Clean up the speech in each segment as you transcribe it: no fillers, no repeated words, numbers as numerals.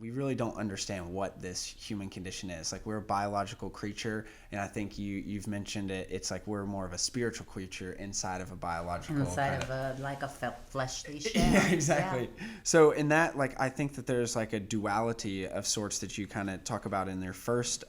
we really don't understand what this human condition is. Like, we're a biological creature, and I think you've mentioned it. It's like we're more of a spiritual creature inside of a biological inside of a fleshly shell. Yeah, exactly. Yeah. So in that, like, I think that there's like a duality of sorts that you kind of talk about in their first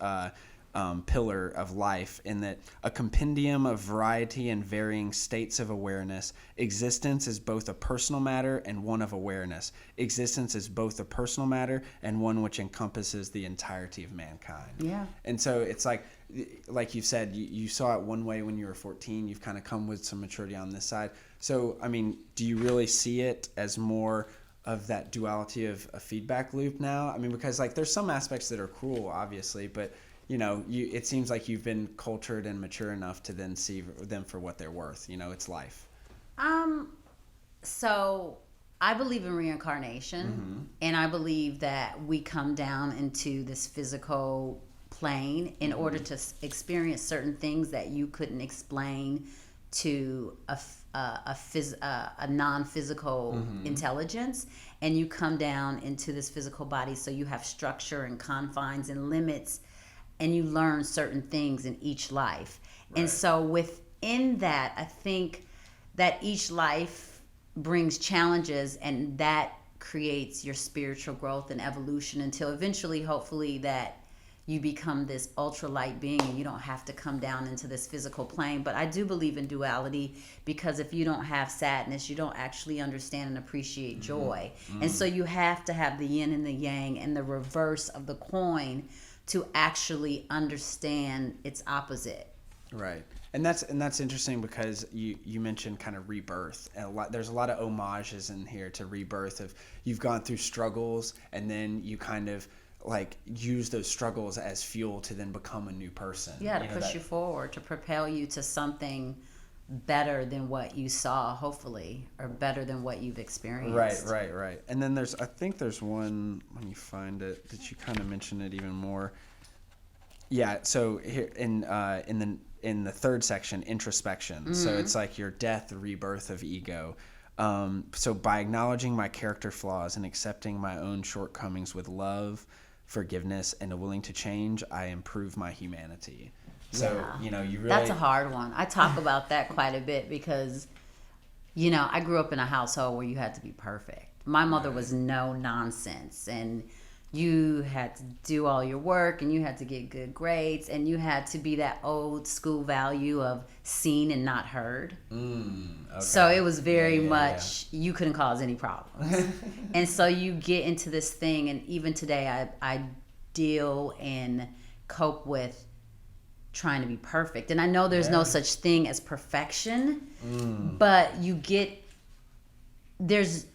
pillar of life, in that a compendium of variety and varying states of awareness. Existence is both a personal matter and one of awareness. Existence is both a personal matter and one which encompasses the entirety of mankind. Yeah. And so it's like you've said, you saw it one way when you were 14. You've kind of come with some maturity on this side. So, I mean, do you really see it as more of that duality of a feedback loop now? I mean, because like there's some aspects that are cruel, obviously, but it seems like you've been cultured and mature enough to then see them for what they're worth. It's life. So I believe in reincarnation, and I believe that we come down into this physical plane in order to experience certain things that you couldn't explain to a non-physical intelligence, and you come down into this physical body, so you have structure and confines and limits, and you learn certain things in each life. Right. And so within that, I think that each life brings challenges, and that creates your spiritual growth and evolution until eventually, hopefully, that you become this ultralight being and you don't have to come down into this physical plane. But I do believe in duality, because if you don't have sadness, you don't actually understand and appreciate joy. And so you have to have the yin and the yang and the reverse of the coin to actually understand its opposite. Right. And that's interesting, because you mentioned kind of rebirth, and there's a lot of homages in here to rebirth. Of you've gone through struggles, and then you kind of like use those struggles as fuel to then become a new person. Yeah, to push you forward, to propel you to something better than what you saw, hopefully, or better than what you've experienced. Right. And then I think there's one, when you find it, that you kind of mention it even more. Yeah. So here in the third section, introspection. So it's like your death, the rebirth of ego. So by acknowledging my character flaws and accepting my own shortcomings with love, forgiveness, and a willing to change, I improve my humanity. So, you really... That's a hard one. I talk about that quite a bit because, I grew up in a household where you had to be perfect. My mother was no nonsense, and you had to do all your work, and you had to get good grades, and you had to be that old school value of seen and not heard. Okay. So it was very much, you couldn't cause any problems. And so you get into this thing, and even today I deal and cope with trying to be perfect. And I know there's no such thing as perfection, but there's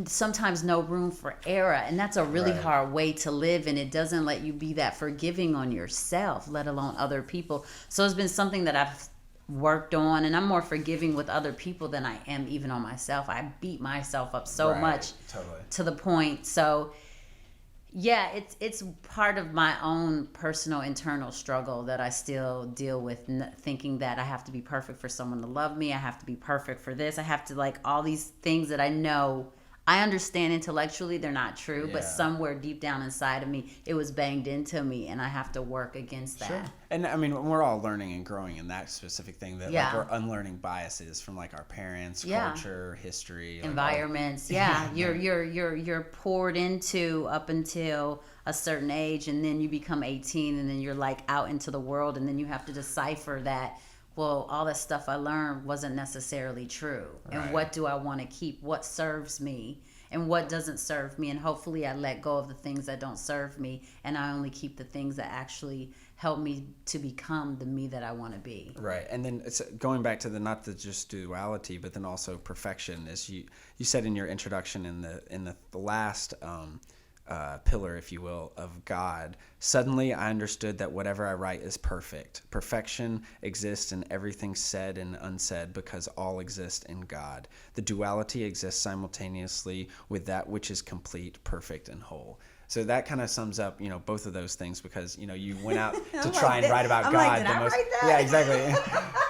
sometimes no room for error, and that's a really hard way to live, and it doesn't let you be that forgiving on yourself, let alone other people. So it's been something that I've worked on, and I'm more forgiving with other people than I am even on myself. I beat myself up so much to the point. So yeah, it's part of my own personal internal struggle that I still deal with, thinking that I have to be perfect for someone to love me. I have to be perfect for this. I have to, like, all these things that I know, I understand intellectually they're not true, but somewhere deep down inside of me, it was banged into me, and I have to work against that. Sure. And I mean, we're all learning and growing in that specific thing, that like, we're unlearning biases from like our parents, culture, history, environments. You're poured into up until a certain age, and then you become 18, and then you're like out into the world, and then you have to decipher that, well, all that stuff I learned wasn't necessarily true. And what do I want to keep? What serves me and what doesn't serve me? And hopefully I let go of the things that don't serve me, and I only keep the things that actually help me to become the me that I want to be. Right. And then it's going back to not the just duality, but then also perfection. As you said in your introduction, in the last pillar, if you will, of God, suddenly I understood that whatever I write is perfect. Perfection exists in everything said and unsaid, because all exist in God. The duality exists simultaneously with that which is complete, perfect, and whole. So that kind of sums up, both of those things, because, you went out to I'm try and write about I'm God. like, did I write that? Yeah, exactly.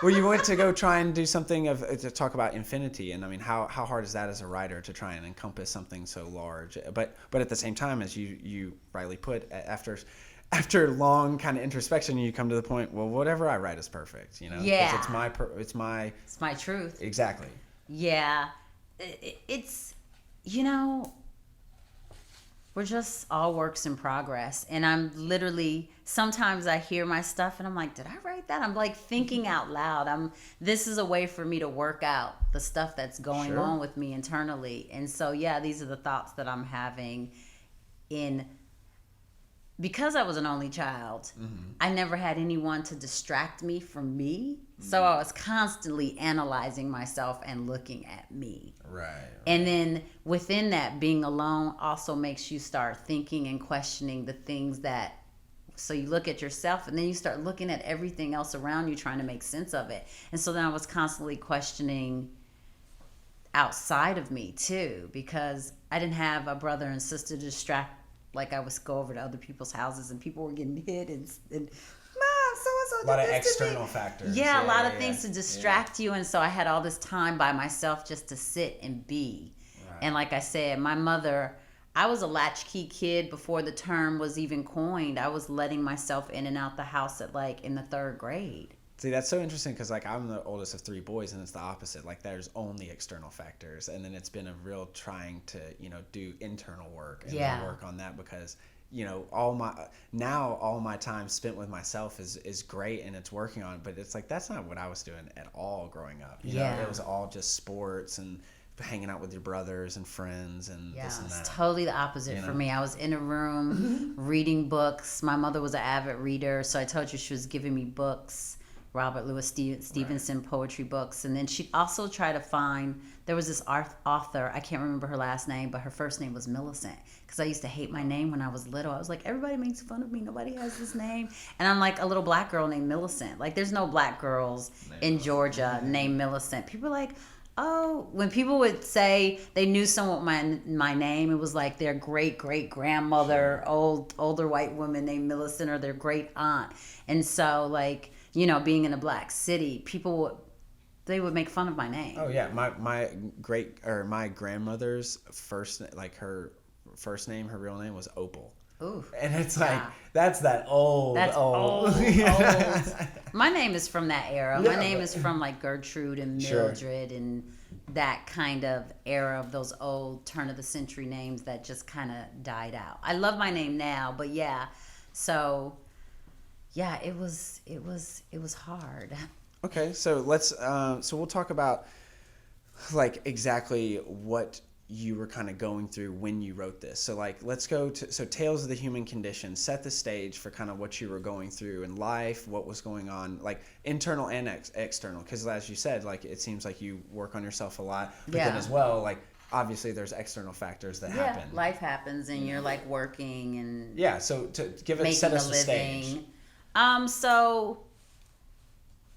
Well, you went to go try and do something to talk about infinity. And I mean, how hard is that as a writer to try and encompass something so large? But at the same time, as you rightly put, after long kind of introspection, you come to the point, well, whatever I write is perfect, Yeah. Because it's my truth. Exactly. Yeah. It's, we're just all works in progress. And I'm literally, sometimes I hear my stuff and I'm like, did I write that? I'm like thinking out loud. This is a way for me to work out the stuff that's going on with me internally. And so, yeah, these are the thoughts that I'm having because I was an only child. I never had anyone to distract me from me. So I was constantly analyzing myself and looking at me. Right. And then within that, being alone also makes you start thinking and questioning the things so you look at yourself and then you start looking at everything else around you, trying to make sense of it. And so then I was constantly questioning outside of me too, because I didn't have a brother and sister to distract. Like I would go over to other people's houses and people were getting hit and Mom, so-and-so a lot of did this to me. external factors. Yeah, a lot of things to distract you. And so I had all this time by myself just to sit and be. Right. And like I said, my mother, I was a latchkey kid before the term was even coined. I was letting myself in and out the house in the 3rd grade. See, that's so interesting because I'm the oldest of 3 boys, and it's the opposite. Like, there's only external factors, and then it's been a real trying to do internal work and work on that, because all my time spent with myself is great and it's working on it, but it's like that's not what I was doing at all growing up. It was all just sports and hanging out with your brothers and friends and this and that. It's totally the opposite for me. I was in a room reading books. My mother was an avid reader, so I told you she was giving me books. Robert Louis Stevenson poetry books. And then she also tried to find, there was this author, I can't remember her last name, but her first name was Millicent, because I used to hate my name when I was little. I was like, everybody makes fun of me, nobody has this name. And I'm like a little black girl named Millicent. Like, there's no black girls in Georgia named Millicent. People are like, oh, when people would say they knew someone with my name, it was like their great-great-grandmother, older white woman named Millicent, or their great aunt. And so, being in a black city, they would make fun of my name. Oh yeah, my grandmother's her first name, her real name was Opal. Ooh. And it's like that's old. Old. My name is from that era. My name is from like Gertrude and Mildred and that kind of era of those old turn of the century names that just kind of died out. I love my name now, but yeah. So yeah, it was hard. Okay, so let's so we'll talk about like exactly what you were kind of going through when you wrote this. So let's go to Tales of the Human Condition. Set the stage for kind of what you were going through in life, what was going on, like internal and external. Because as you said, it seems like you work on yourself a lot, but then as well, obviously there's external factors that happen. Life happens and you're working and so to set us the stage. So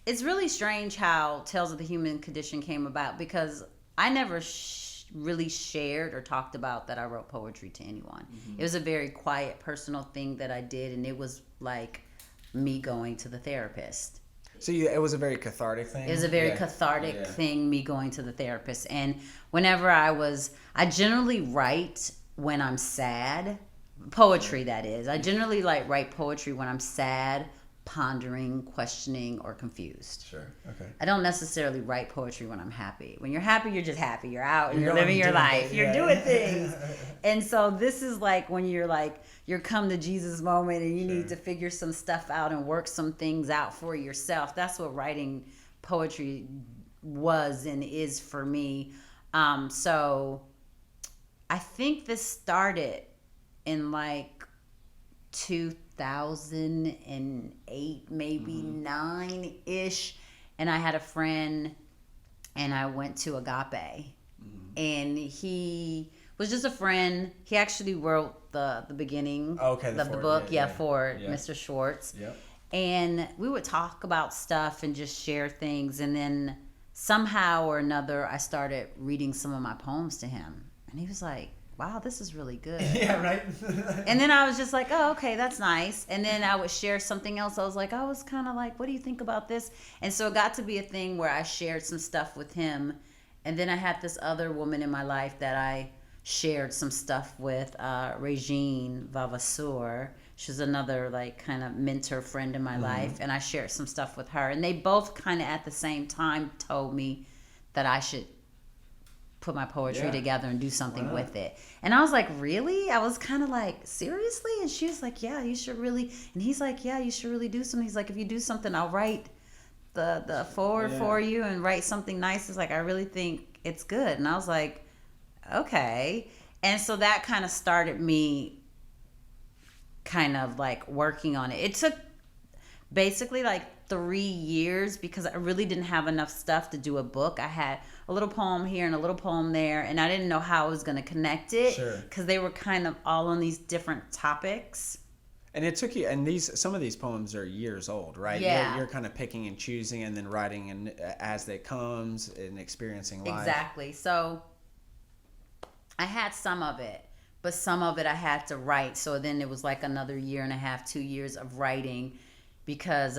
it's really strange how Tales of the Human Condition came about, because I never really shared or talked about that I wrote poetry to anyone. It was a very quiet, personal thing that I did, and it was like me going to the therapist. So it was a very cathartic thing? It was a very cathartic thing, me going to the therapist. And whenever I generally write when I'm sad. Poetry, that is. I generally write poetry when I'm sad, pondering, questioning, or confused. Sure. Okay. I don't necessarily write poetry when I'm happy. When you're happy, you're just happy. You're out and you're living your life. You're doing things. And so this is when you're come to Jesus moment and you need to figure some stuff out and work some things out for yourself. That's what writing poetry was and is for me. So I think this started in 2008, maybe 9-ish, and I had a friend and I went to Agape, and he was just a friend. He actually wrote the beginning of the book for Mr. Schwartz. Yep. And we would talk about stuff and just share things, and then somehow or another I started reading some of my poems to him, and he was like, wow, this is really good. Yeah, right. And then I was just like, oh, okay, that's nice. And then I would share something else. I was like, I was kind of like, what do you think about this? And so it got to be a thing where I shared some stuff with him. And then I had this other woman in my life that I shared some stuff with, Regine Vavasseur. She's another like kind of mentor friend in my life. And I shared some stuff with her. And they both kind of at the same time told me that I should put my poetry together and do something with it. And I was like, really? I was kind of like, seriously? And she was like, yeah, you should really. And he's like, yeah, you should really do something. He's like, if you do something, I'll write the forward for you and write something nice. It's like, I really think it's good. And I was like, okay. And so that kind of started me kind of like working on it. It took basically like 3 years because I really didn't have enough stuff to do a book. I had a little poem here and a little poem there, and I didn't know how I was going to connect it because they were kind of all on these different topics. And it took you, and some of these poems are years old, right? Yeah. You're kind of picking and choosing and then writing as it comes and experiencing life. Exactly. So I had some of it, but some of it I had to write. So then it was like another 1.5 years, 2 years of writing because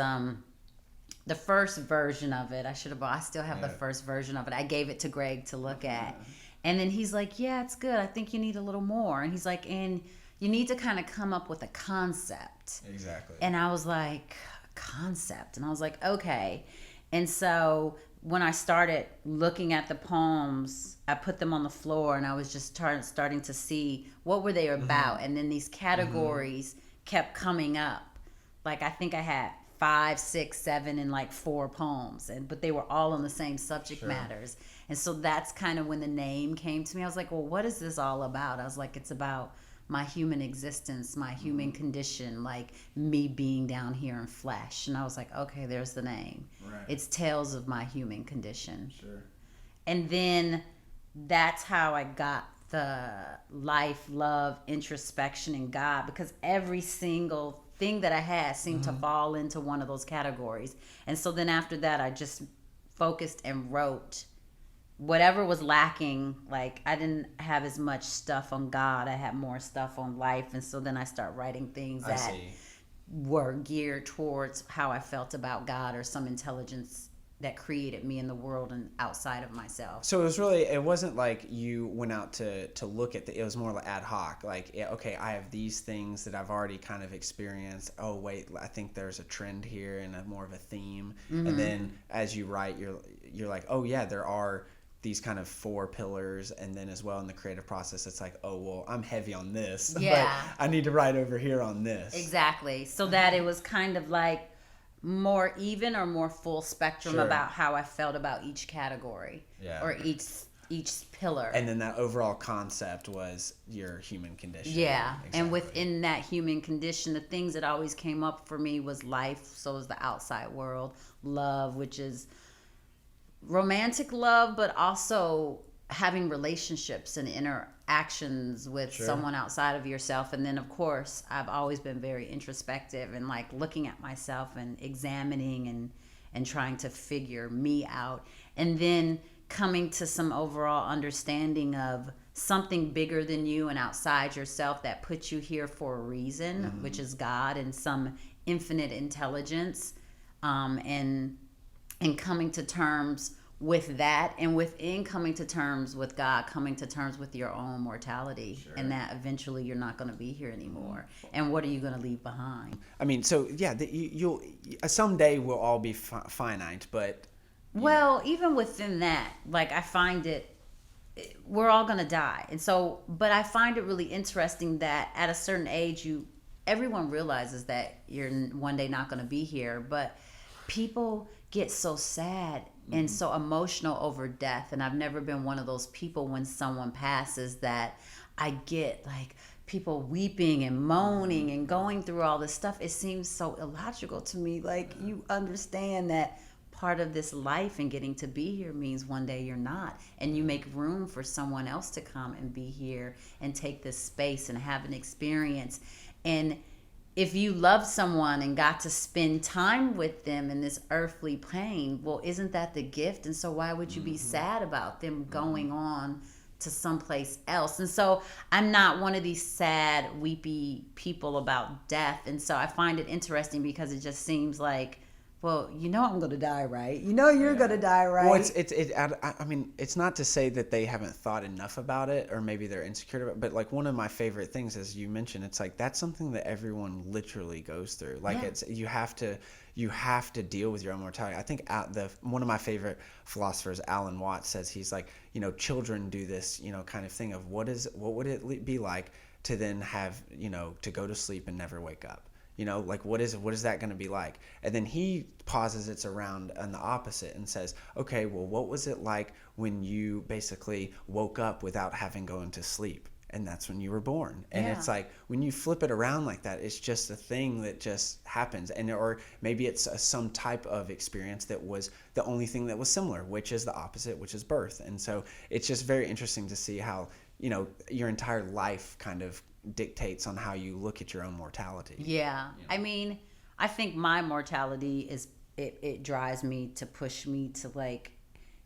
the first version of it, I still have the first version of it. I gave it to Greg to look at. And then he's like, yeah, it's good. I think you need a little more. And he's like, and you need to kind of come up with a concept. Exactly. And I was like, concept? And I was like, okay. And so when I started looking at the poems, I put them on the floor and I was just starting to see what were they about. And then these categories kept coming up. Like I think I had 5, 6, 7, and like 4 poems, but they were all on the same subject matters. And so that's kind of when the name came to me. I was like, well, what is this all about? I was like, it's about my human existence, my human condition, like me being down here in flesh. And I was like, okay, there's the name. Right. It's Tales of My Human Condition. Sure. And then that's how I got the life, love, introspection, and God, because every single thing that I had seemed to fall into one of those categories. And so then after that, I just focused and wrote whatever was lacking. Like I didn't have as much stuff on God. I had more stuff on life. And so then I start writing things that were geared towards how I felt about God or some intelligence that created me in the world and outside of myself. So it wasn't like you went out to look at it was more like ad hoc, like, okay, I have these things that I've already kind of experienced. Oh wait, I think there's a trend here and more of a theme. And then as you write, you're like, oh yeah, there are these kind of 4 pillars. And then as well in the creative process, it's like, oh, well, I'm heavy on this, but I need to write over here on this. Exactly. So that it was kind of like more even or more full spectrum about how I felt about each category or each pillar. And then that overall concept was your human condition. Yeah. Exactly. And within that human condition, the things that always came up for me was life. So was the outside world, love, which is romantic love, but also having relationships and interactions with someone outside of yourself. And then of course I've always been very introspective and like looking at myself and examining and trying to figure me out, and then coming to some overall understanding of something bigger than you and outside yourself that put you here for a reason, which is God and some infinite intelligence, and coming to terms with that, and within coming to terms with God, coming to terms with your own mortality, and that eventually you're not going to be here anymore. And what are you going to leave behind? I mean, so yeah, you'll someday we'll all be finite, but well, even within that, like I find we're all going to die, and so, but I find it really interesting that at a certain age, everyone realizes that you're one day not going to be here, but people get so sad and so emotional over death. And I've never been one of those people when someone passes that I get like people weeping and moaning and going through all this stuff. It seems so illogical to me. Like you understand that part of this life and getting to be here means one day you're not, and you make room for someone else to come and be here and take this space and have an experience. And if you love someone and got to spend time with them in this earthly plane, well, isn't that the gift? And so why would you be sad about them going on to someplace else. And so I'm not one of these sad, weepy people about death. And so I find it interesting because it just seems like, well, you know I'm going to die, right? You know you're going to die, right? Well, I mean, it's not to say that they haven't thought enough about it, or maybe they're insecure about it, but like one of my favorite things, as you mentioned, it's like that's something that everyone literally goes through. Like it's you have to deal with your own mortality. I think one of my favorite philosophers, Alan Watts, says he's like, children do this, kind of thing of what would it be like to then have, to go to sleep and never wake up. Like what is that going to be like? And then he pauses it around on the opposite and says, okay, well, what was it like when you basically woke up without having gone to sleep? And that's when you were born. And it's like when you flip it around like that, it's just a thing that just happens. And or maybe it's some type of experience that was the only thing that was similar, which is the opposite, which is birth. And so it's just very interesting to see how your entire life kind of dictates on how you look at your own mortality. Yeah. I mean, I think my mortality is it drives me to push me to like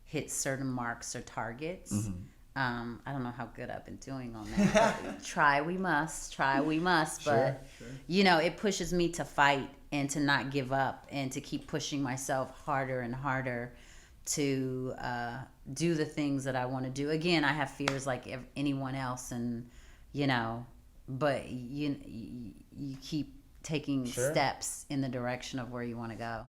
hit certain marks or targets. Mm-hmm. I don't know how good I've been doing on that. But try we must. But it pushes me to fight and to not give up and to keep pushing myself harder and harder to do the things that I want to do. Again, I have fears like anyone else, and but you keep taking steps in the direction of where you want to go.